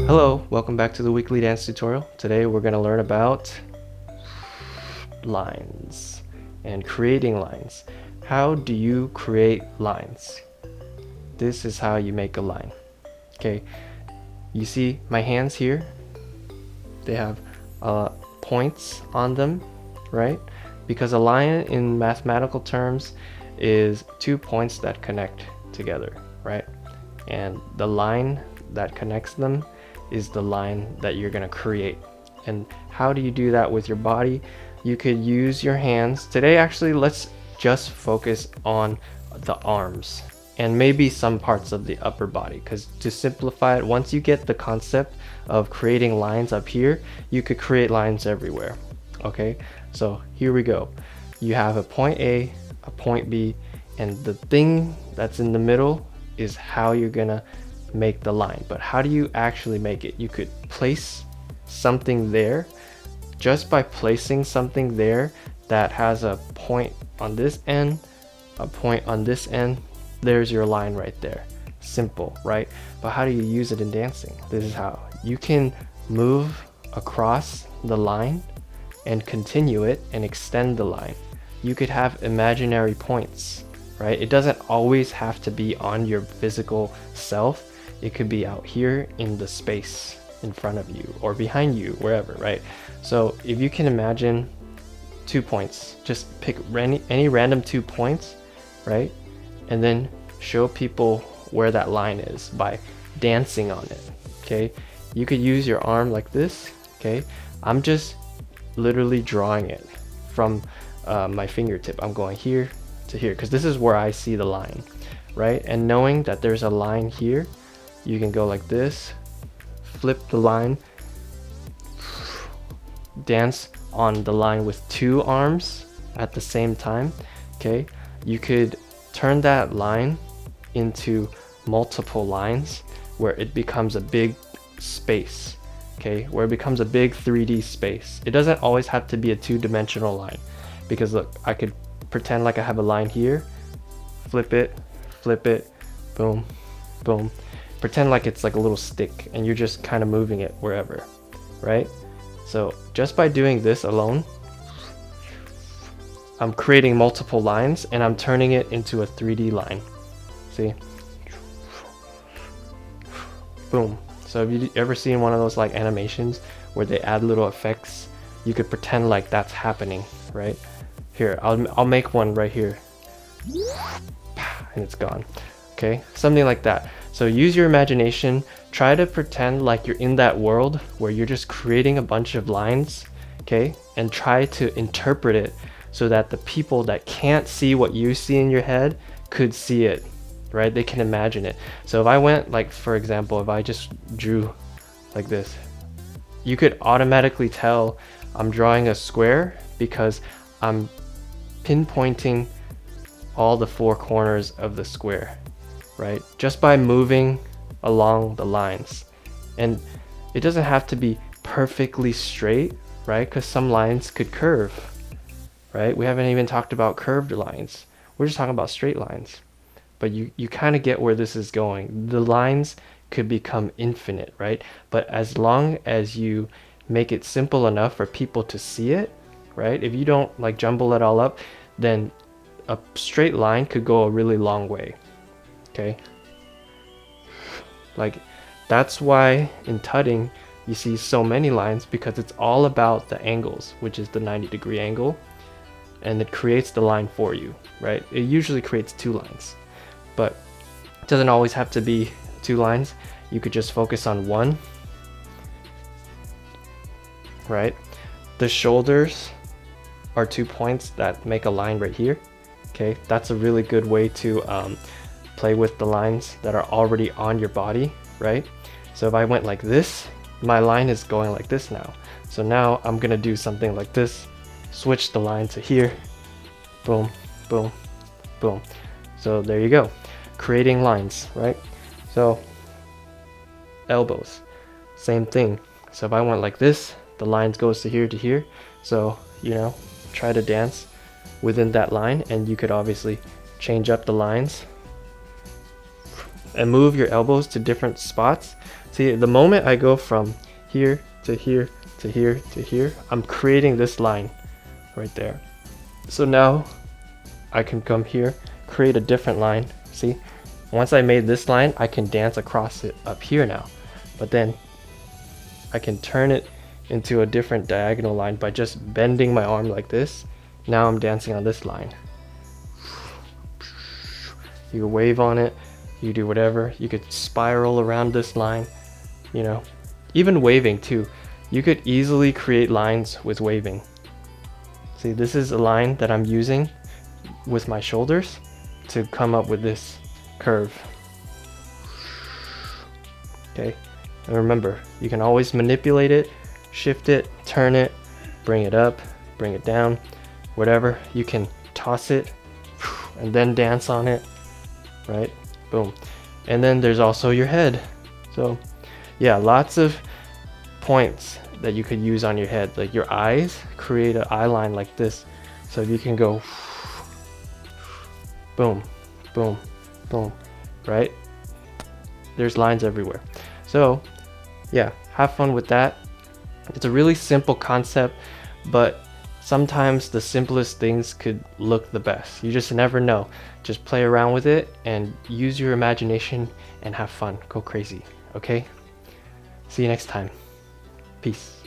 Hello, welcome back to the weekly dance tutorial. Today we're going to learn about lines and creating lines. How do you create lines? This is how you make a line. Okay, you see my hands here? They have points on them, right? Because a line in mathematical terms is 2 points that connect together, right? And the line that connects them is the line that you're going to create. And how do you do that with your body? You could use your hands. Today actually let's just focus on the arms and maybe some parts of the upper body, because to simplify it, once you get the concept of creating lines up here, you could create lines everywhere. Okay, so here we go. You have a point A, a point B, and the thing that's in the middle is how you're gonna make the line. But how do you actually make it? You could place something there. Just by placing something there that has a point on this end, a point on this end, there's your line right there. Simple, right? But how do you use it in dancing? This is how. You can move across the line and continue it and extend the line. You could have imaginary points, right? It doesn't always have to be on your physical self. It could be out here in the space in front of you or behind you, wherever, right? So if you can imagine 2 points, just pick any random 2 points, right? And then show people where that line is by dancing on it, okay? You could use your arm like this, okay? I'm just literally drawing it from my fingertip. I'm going here to here because this is where I see the line, right? And knowing that there's a line here, you can go like this, flip the line, dance on the line with 2 arms at the same time, okay? You could turn that line into multiple lines where it becomes a big space, okay? Where it becomes a big 3D space. It doesn't always have to be a 2-dimensional line, because look, I could pretend like I have a line here, flip it, boom, boom. Pretend like it's like a little stick and you're just kind of moving it wherever, right? So just by doing this alone, I'm creating multiple lines and I'm turning it into a 3D line. See? Boom. So have you ever seen one of those like animations where they add little effects? You could pretend like that's happening, right? Here, I'll make one right here. And it's gone. Okay, something like that. So use your imagination, try to pretend like you're in that world where you're just creating a bunch of lines, okay? And try to interpret it so that the people that can't see what you see in your head could see it, right? They can imagine it. So if I went like, for example, if I just drew like this, you could automatically tell I'm drawing a square because I'm pinpointing all the 4 corners of the square, right? Just by moving along the lines. And it doesn't have to be perfectly straight, right? Because some lines could curve, right? We haven't even talked about curved lines. We're just talking about straight lines. But you kind of get where this is going. The lines could become infinite, right? But as long as you make it simple enough for people to see it, right? If you don't like jumble it all up, then a straight line could go a really long way. Okay, like that's why in tutting you see so many lines, because it's all about the angles, which is the 90-degree angle, and it creates the line for you, right? It usually creates 2 lines, but it doesn't always have to be 2 lines. You could just focus on one, right? The shoulders are 2 points that make a line right here. Okay, that's a really good way to play with the lines that are already on your body, right? So if I went like this, my line is going like this now. So now I'm gonna do something like this, switch the line to here, boom, boom, boom. So there you go, creating lines, right? So elbows, same thing. So if I went like this, the lines goes to here. So, you know, try to dance within that line, and you could obviously change up the lines and move your elbows to different spots See, the moment I go from here to here to here to here, I'm creating this line right there. So now I can come here, create a different line. See, once I made this line, I can dance across it up here now. But then I can turn it into a different diagonal line by just bending my arm like this. Now I'm dancing on this line. You can wave on it, you do whatever. You could spiral around this line, you know, even waving too. You could easily create lines with waving. See, this is a line that I'm using with my shoulders to come up with this curve. Okay, and remember, you can always manipulate it, shift it, turn it, bring it up, bring it down, whatever. You can toss it and then dance on it, right? Boom. And then there's also your head. So yeah, lots of points that you could use on your head. Like your eyes, create an eye line like this. So you can go boom, boom, boom, right? There's lines everywhere. So yeah, have fun with that. It's a really simple concept, but sometimes the simplest things could look the best. You just never know. Just play around with it and use your imagination and have fun. Go crazy, okay? See you next time. Peace.